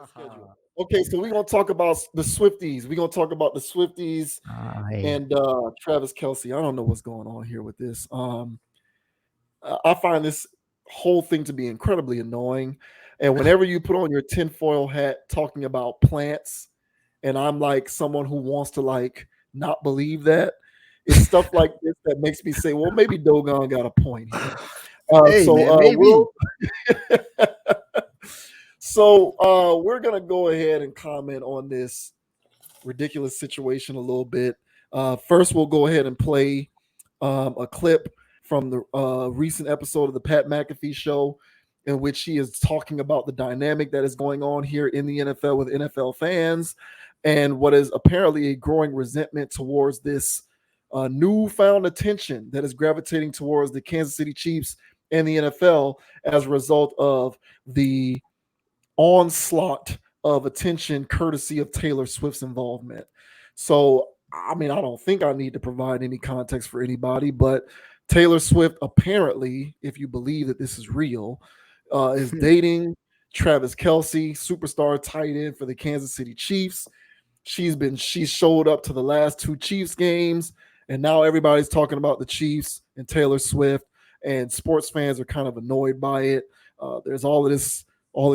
schedule. Okay, so we're gonna talk about the Swifties. We're gonna talk about the Swifties Hey. and Travis Kelce. I don't know what's going on here with this. I find this whole thing to be incredibly annoying. And whenever you put on your tinfoil hat talking about plants, and I'm like someone who wants to like not believe that, it's stuff like this that makes me say, well, maybe Dogon got a point here. Hey, So man, maybe. we're gonna go ahead and comment on this ridiculous situation a little bit. First, we'll go ahead and play a clip from the recent episode of the Pat McAfee show, in which he is talking about the dynamic that is going on here in the NFL with NFL fans and what is apparently a growing resentment towards this newfound attention that is gravitating towards the Kansas City Chiefs and the NFL as a result of the onslaught of attention courtesy of Taylor Swift's involvement. So, I mean, I don't think I need to provide any context for anybody, but Taylor Swift apparently, if you believe that this is real, is dating Travis Kelce, superstar tight end for the Kansas City Chiefs. She showed up to the last two Chiefs games, and now everybody's talking about the Chiefs and Taylor Swift, and sports fans are kind of annoyed by it. There's all of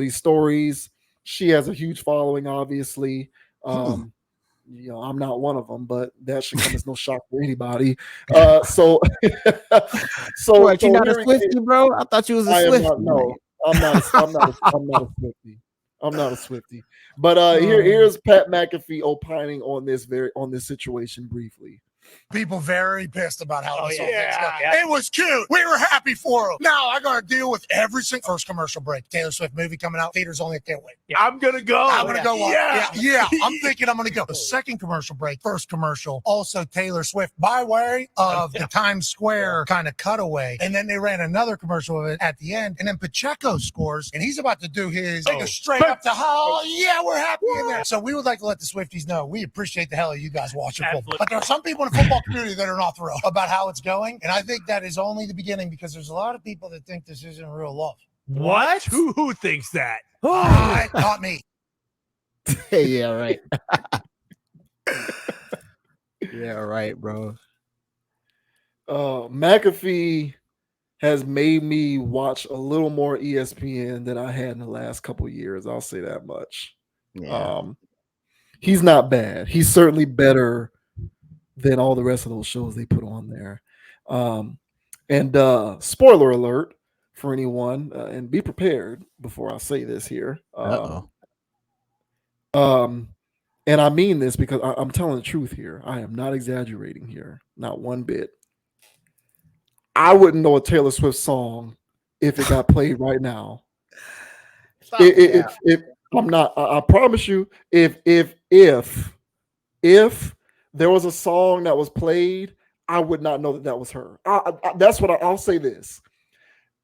these stories. She has a huge following, obviously. I'm not one of them, but that should come as no shock for anybody. So, What, you so not a here Swifty, bro? I thought you was a I am Swifty, not. man. No, I'm not a Swifty. I'm not a Swifty. But Oh. here's Pat McAfee opining on this situation briefly. People very pissed about how this whole thing's going. It was cute. We were happy for them. Now I got to deal with every single first commercial break. Taylor Swift movie coming out. Theaters only. I can't wait. I'm going to go. I'm going to go. Yeah. I'm thinking I'm going to go. The second commercial break, first commercial, also Taylor Swift by way of the Times Square kind of cutaway. And then they ran another commercial of it at the end. And then Pacheco scores, and he's about to do his take us straight up to how, we're happy in there. So we would like to let the Swifties know we appreciate the hell of you guys watching football. But there are some people in the football community that are not thrilled about how it's going. And I think that is only the beginning because there's a lot of people that think this isn't real love. What? Who thinks that? Not me. Yeah, right. Yeah, right, bro. McAfee has made me watch a little more ESPN than I had in the last couple of years. I'll say that much. Yeah. He's not bad. He's certainly better than all the rest of those shows they put on there. And spoiler alert for anyone, and be prepared before I say this here. Uh-oh. And I mean this because I'm telling the truth here. I am not exaggerating here, not one bit. I wouldn't know a Taylor Swift song if it got played right now. If I'm not, I promise you, if there was a song that was played, I would not know that was her. That's what I'll say this.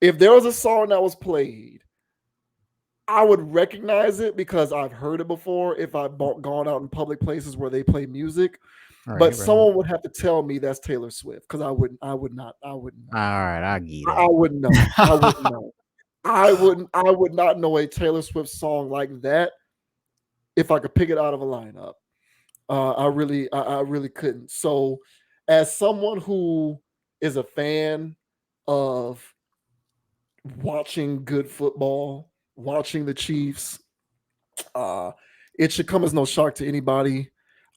If there was a song that was played, I would recognize it because I've heard it before if I've gone out in public places where they play music. But someone would have to tell me that's Taylor Swift because I would not. All right, I get it. I wouldn't know. I would not know a Taylor Swift song like that if I could pick it out of a lineup. I really couldn't. So, as someone who is a fan of watching good football, watching the Chiefs, it should come as no shock to anybody.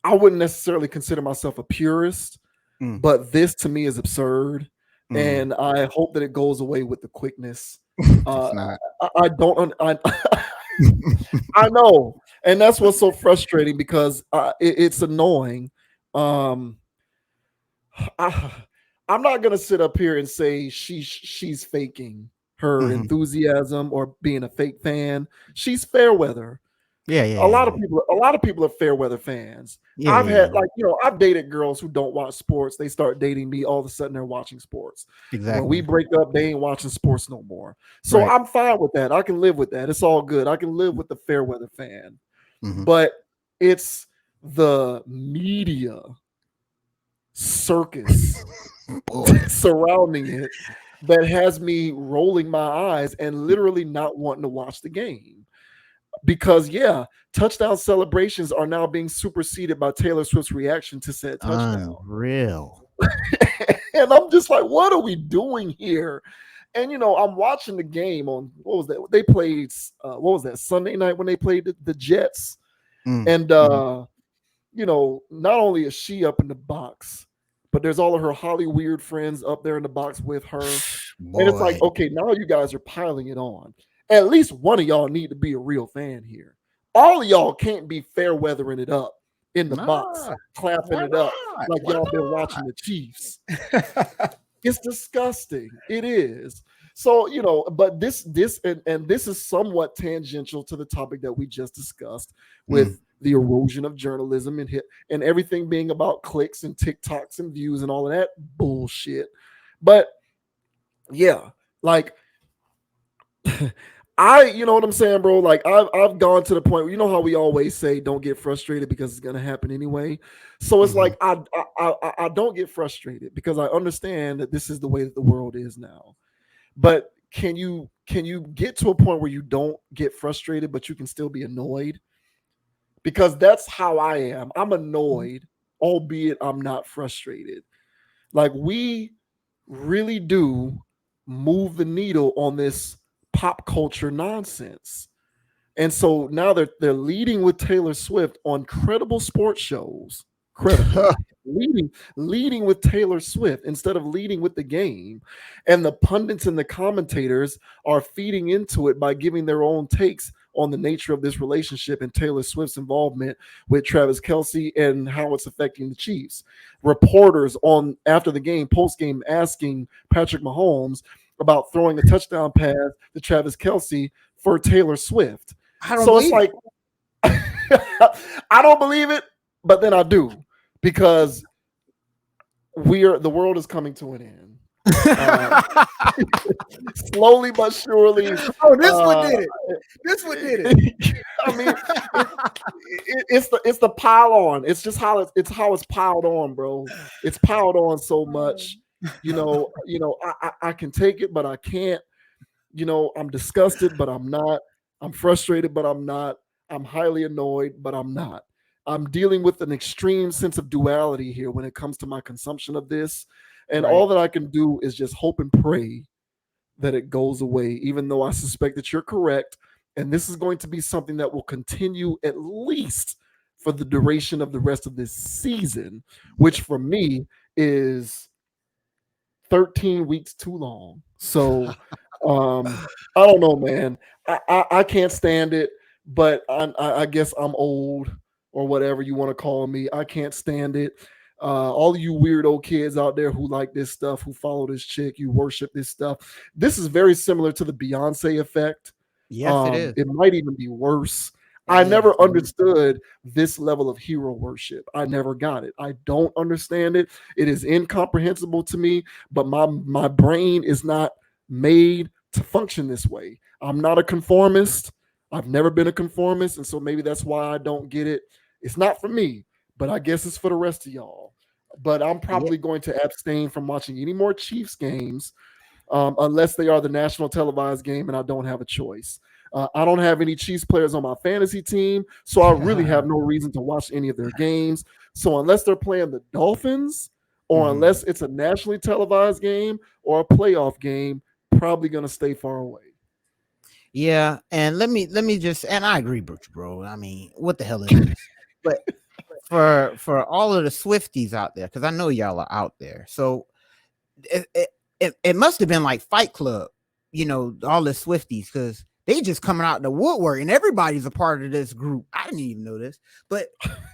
I wouldn't necessarily consider myself a purist, but this to me is absurd, and I hope that it goes away with the quickness. I don't. I know, and that's what's so frustrating because it's annoying. I'm not gonna sit up here and say she's faking her enthusiasm or being a fake fan. She's fair weather. Yeah. A lot of people are fair weather fans. I've dated girls who don't watch sports. They start dating me, all of a sudden they're watching sports. Exactly. When we break up, they ain't watching sports no more. So I'm fine with that. I can live with that. It's all good. I can live with the fair weather fan. But it's the media circus surrounding it that has me rolling my eyes and literally not wanting to watch the game. because touchdown celebrations are now being superseded by Taylor Swift's reaction to said touchdown. Unreal. And I'm just like, what are we doing here? And I'm watching the game on what was that? They played what was that, Sunday night when they played the Jets. And not only is she up in the box, but there's all of her Holly Weird friends up there in the box with her. And it's like, okay, now you guys are piling it on. At least one of y'all need to be a real fan here. All of y'all can't be fair weathering it up in the box, clapping it up like y'all been watching the Chiefs. It's disgusting. It is. So, but this and this is somewhat tangential to the topic that we just discussed with the erosion of journalism and everything being about clicks and TikToks and views and all of that bullshit. But yeah, like you know what I'm saying, bro? Like I've gone to the point where, how we always say, don't get frustrated because it's gonna happen anyway. So it's like I don't get frustrated because I understand that this is the way that the world is now. But can you get to a point where you don't get frustrated, but you can still be annoyed? Because that's how I am. I'm annoyed, albeit I'm not frustrated. Like, we really do move the needle on this pop culture nonsense. And so now they're leading with Taylor Swift on credible sports shows. Credible. leading with Taylor Swift instead of leading with the game. And the pundits and the commentators are feeding into it by giving their own takes on the nature of this relationship and Taylor Swift's involvement with Travis Kelce and how it's affecting the Chiefs. Reporters on after the game, post game, asking Patrick Mahomes about throwing a touchdown pass to Travis Kelce for Taylor Swift. So it's like, I don't believe it, but then I do, because the world is coming to an end. Slowly but surely. Oh, this one did it. This one did it. I mean, it's the pile on. It's just how it's piled on, bro. It's piled on so much. I can take it, but I can't. I'm disgusted, but I'm not. I'm frustrated, but I'm not. I'm highly annoyed, but I'm not. I'm dealing with an extreme sense of duality here when it comes to my consumption of this. And all that I can do is just hope and pray that it goes away, even though I suspect that you're correct. And this is going to be something that will continue at least for the duration of the rest of this season, which for me is 13 weeks too long. So I don't know, man. I can't stand it, but I guess I'm old or whatever you want to call me. I can't stand it. All of you weirdo kids out there who like this stuff, who follow this chick, you worship this stuff. This is very similar to the Beyonce effect. Yes, it is. It might even be worse. I never understood this level of hero worship. I never got it. I don't understand it. It is incomprehensible to me, but my brain is not made to function this way. I'm not a conformist. I've never been a conformist, and so maybe that's why I don't get it. It's not for me, but I guess it's for the rest of y'all. But I'm probably going to abstain from watching any more Chiefs games unless they are the national televised game and I don't have a choice. I don't have any Chiefs players on my fantasy team, so I really have no reason to watch any of their games. So unless they're playing the Dolphins or unless it's a nationally televised game or a playoff game, probably going to stay far away. Yeah, and let me just, and I agree, bro. I mean, what the hell is this? But for all of the Swifties out there, because I know y'all are out there, so it must have been like Fight Club, all the Swifties, because they just coming out the woodwork, and everybody's a part of this group. I didn't even know this, but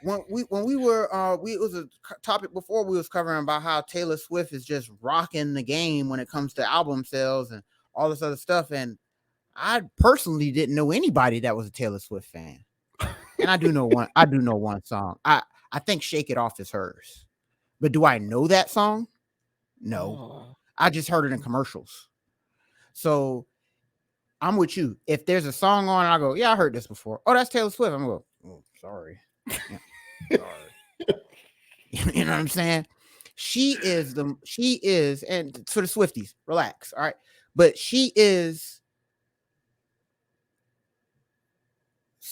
when we were it was a topic before we was covering about how Taylor Swift is just rocking the game when it comes to album sales and all this other stuff, and I personally didn't know anybody that was a Taylor Swift fan, and I do know one song. I think "Shake It Off" is hers, but do I know that song? No, I just heard it in commercials. So I'm with you. If there's a song on, I go, yeah, I heard this before. Oh, that's Taylor Swift. I'm going, oh, sorry. Yeah, sorry. You know what I'm saying? She is, and for the Swifties, relax. All right. But she is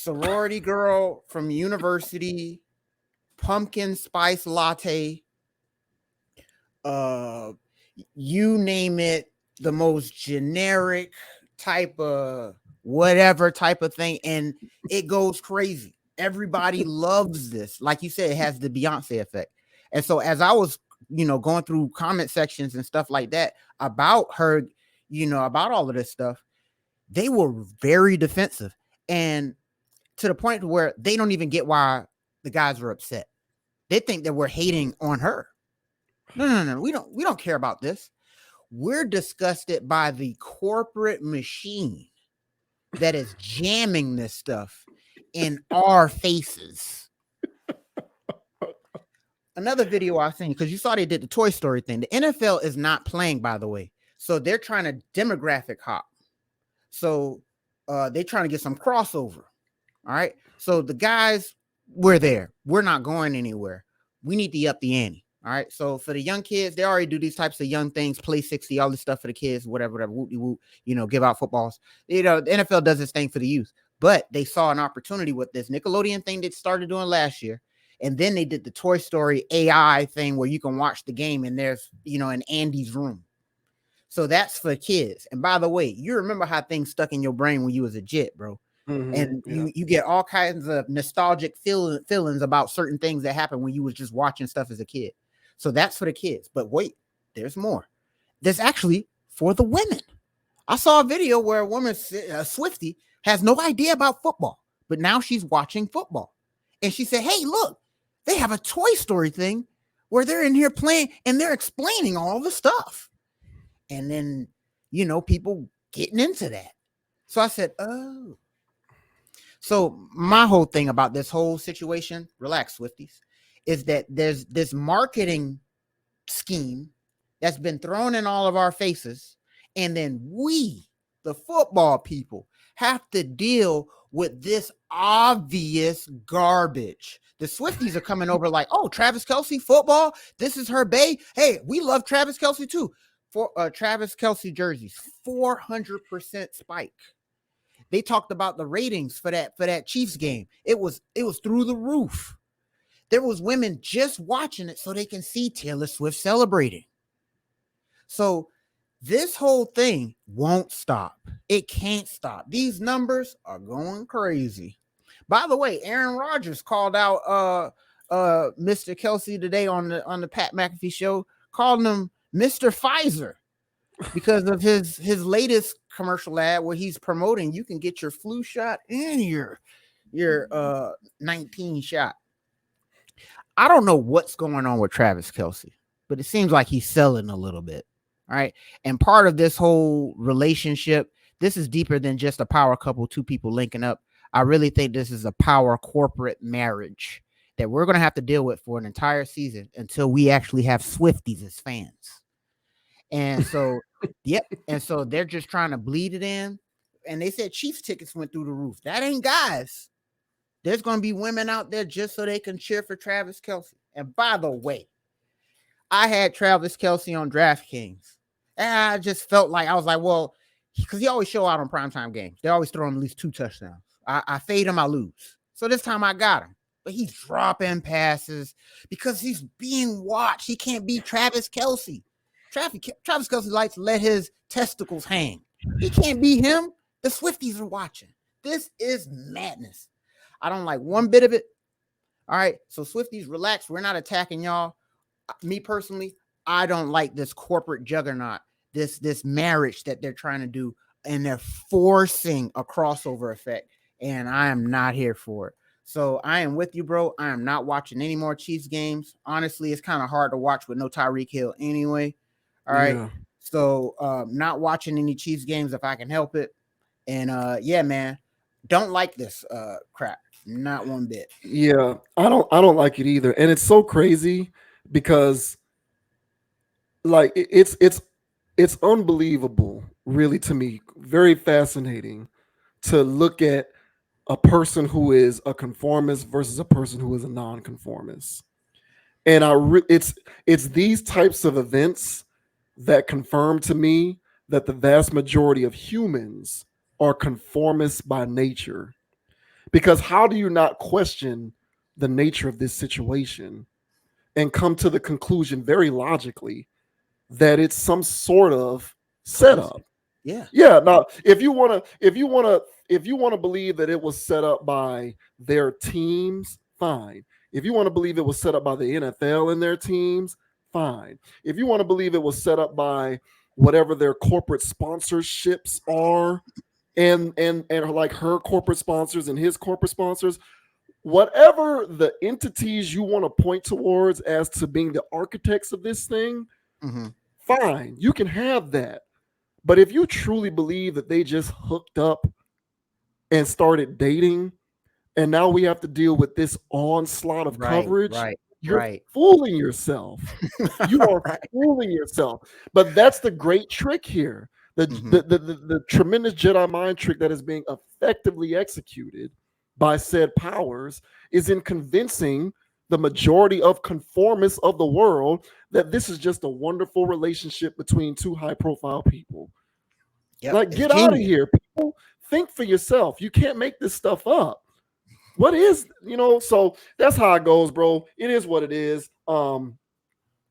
sorority girl from university, pumpkin spice latte, you name it, the most generic type of whatever type of thing, and it goes crazy. Everybody loves this. Like you said, it has the Beyonce effect. And so as I was, going through comment sections and stuff like that about her, about all of this stuff, they were very defensive, and to the point where they don't even get why the guys are upset. They think that we're hating on her. No. We don't care about this. We're disgusted by the corporate machine that is jamming this stuff in our faces. Another video I seen, because you saw they did the Toy Story thing. The NFL is not playing, by the way. So they're trying to demographic hop. So they're trying to get some crossover. All right. So the guys, we're there. We're not going anywhere. We need to up the ante. All right. So for the young kids, they already do these types of young things, play 60, all this stuff for the kids, whatever, whoop, give out footballs. The NFL does this thing for the youth, but they saw an opportunity with this Nickelodeon thing they started doing last year. And then they did the Toy Story AI thing where you can watch the game and there's, in Andy's room. So that's for kids. And by the way, you remember how things stuck in your brain when you was a jit, bro. And you get all kinds of nostalgic feelings about certain things that happened when you was just watching stuff as a kid. So that's for the kids. But wait, there's more. There's actually for the women. I saw a video where a woman, a Swiftie, has no idea about football, but now she's watching football. And she said, hey, look, they have a Toy Story thing where they're in here playing and they're explaining all the stuff. And then, people getting into that. So I said, oh. So my whole thing about this whole situation, relax, Swifties, is that there's this marketing scheme that's been thrown in all of our faces. And then we, the football people, have to deal with this obvious garbage. The Swifties are coming over like, oh, Travis Kelce football. This is her bae. Hey, we love Travis Kelce too. For Travis Kelce jerseys, 400% spike. They talked about the ratings for that Chiefs game. It was through the roof. There was women just watching it so they can see Taylor Swift celebrating. So this whole thing won't stop. It can't stop. These numbers are going crazy. By the way, Aaron Rodgers called out Mr. Kelce today on the Pat McAfee show, calling him Mr. Pfizer because of his latest commercial ad where he's promoting you can get your flu shot and your 19 shot. I don't know what's going on with Travis Kelce, but it seems like he's selling a little bit. All right. And part of this whole relationship, this is deeper than just a power couple, two people linking up. I really think this is a power corporate marriage that we're going to have to deal with for an entire season until we actually have Swifties as fans. And so, yep. And so they're just trying to bleed it in. And they said Chiefs tickets went through the roof. That ain't guys. There's going to be women out there just so they can cheer for Travis Kelce. And by the way, I had Travis Kelce on DraftKings. And I just felt like, I was like, well, because he always show out on primetime games. They always throw him at least 2 touchdowns. I fade him, I lose. So this time I got him. But he's dropping passes because he's being watched. He can't be Travis Kelce. Travis Kelce likes to let his testicles hang. He can't be him. The Swifties are watching. This is madness. I don't like one bit of it. All right. So Swifties, relax. We're not attacking y'all. Me personally, I don't like this corporate juggernaut, this marriage that they're trying to do, and they're forcing a crossover effect. And I am not here for it. So I am with you, bro. I am not watching any more Chiefs games. Honestly, it's kind of hard to watch with no Tyreek Hill anyway. All right. Yeah. So not watching any Chiefs games if I can help it. And yeah, man, don't like this crap. Not one bit. Yeah, I don't like it either. And it's so crazy because like it's unbelievable, really, to me. Very fascinating to look at a person who is a conformist versus a person who is a nonconformist. And it's these types of events that confirm to me that the vast majority of humans are conformists by nature. Because how do you not question the nature of this situation and come to the conclusion very logically that it's some sort of setup? Yeah. Yeah. Now, if you want to believe that it was set up by their teams, fine. If you want to believe it was set up by the NFL and their teams, fine. If you want to believe it was set up by whatever their corporate sponsorships are, and like her corporate sponsors and his corporate sponsors, whatever the entities you want to point towards as to being the architects of this thing, fine, you can have that. But if you truly believe that they just hooked up and started dating, and now we have to deal with this onslaught of coverage, you're fooling yourself. You are fooling yourself. But that's the great trick here. The tremendous Jedi mind trick that is being effectively executed by said powers is in convincing the majority of conformists of the world that this is just a wonderful relationship between two high-profile people. Yep, like, get out of here, people. Think for yourself. You can't make this stuff up. What is, so that's how it goes, bro. It is what it is.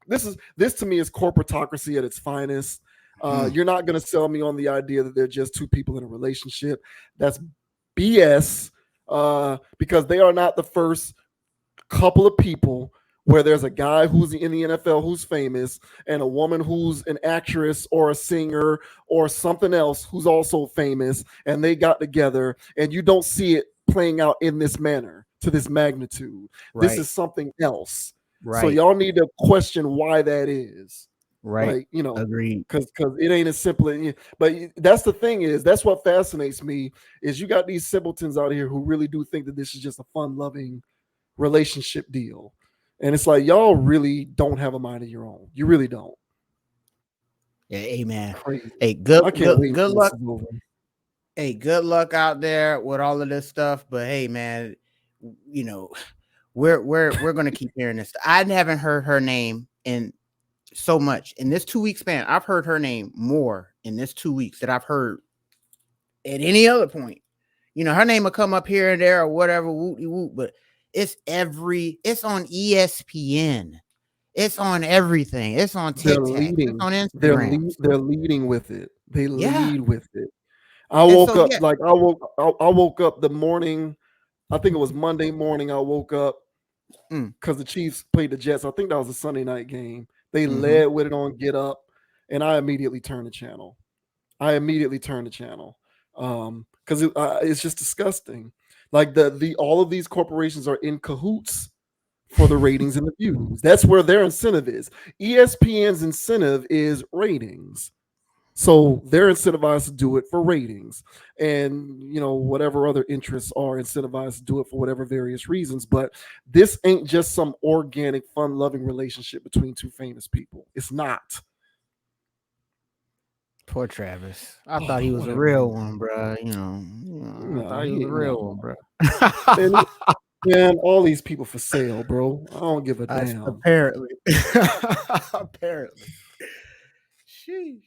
This to me is corporatocracy at its finest. You're not going to sell me on the idea that they're just two people in a relationship. That's BS, because they are not the first couple of people where there's a guy who's in the NFL who's famous and a woman who's an actress or a singer or something else who's also famous, and they got together, and you don't see it playing out in this manner to this magnitude. This is something else. So y'all need to question why that is. Like, agreed. Because it ain't as simple. But that's the thing that's what fascinates me is you got these simpletons out here who really do think that this is just a fun-loving relationship deal. And it's like, y'all really don't have a mind of your own. You really don't. Yeah, amen. Crazy. Hey, good luck. Hey, good luck out there with all of this stuff. But hey, man, we're gonna keep hearing this. I haven't heard her name in so much in this 2-week span. I've heard her name more in this 2 weeks than I've heard at any other point. Her name will come up here and there or whatever, whoop, but it's on ESPN. It's on everything. It's on TikTok. It's on Instagram. They're leading with it. They lead with it. I woke up the morning. I think it was Monday morning. I woke up because the Chiefs played the Jets. I think that was a Sunday night game. They led with it on Get Up, and I immediately turned the channel. Because it's just disgusting. Like all of these corporations are in cahoots for the ratings and the views. That's where their incentive is. ESPN's incentive is ratings. So they're incentivized to do it for ratings, and whatever other interests are incentivized to do it for whatever various reasons. But this ain't just some organic, fun-loving relationship between two famous people. It's not. Poor Travis. I thought he was a real one, bro. I thought he was a real one, bro. Man, all these people for sale, bro. I don't give a damn. Apparently. Apparently. Sheesh.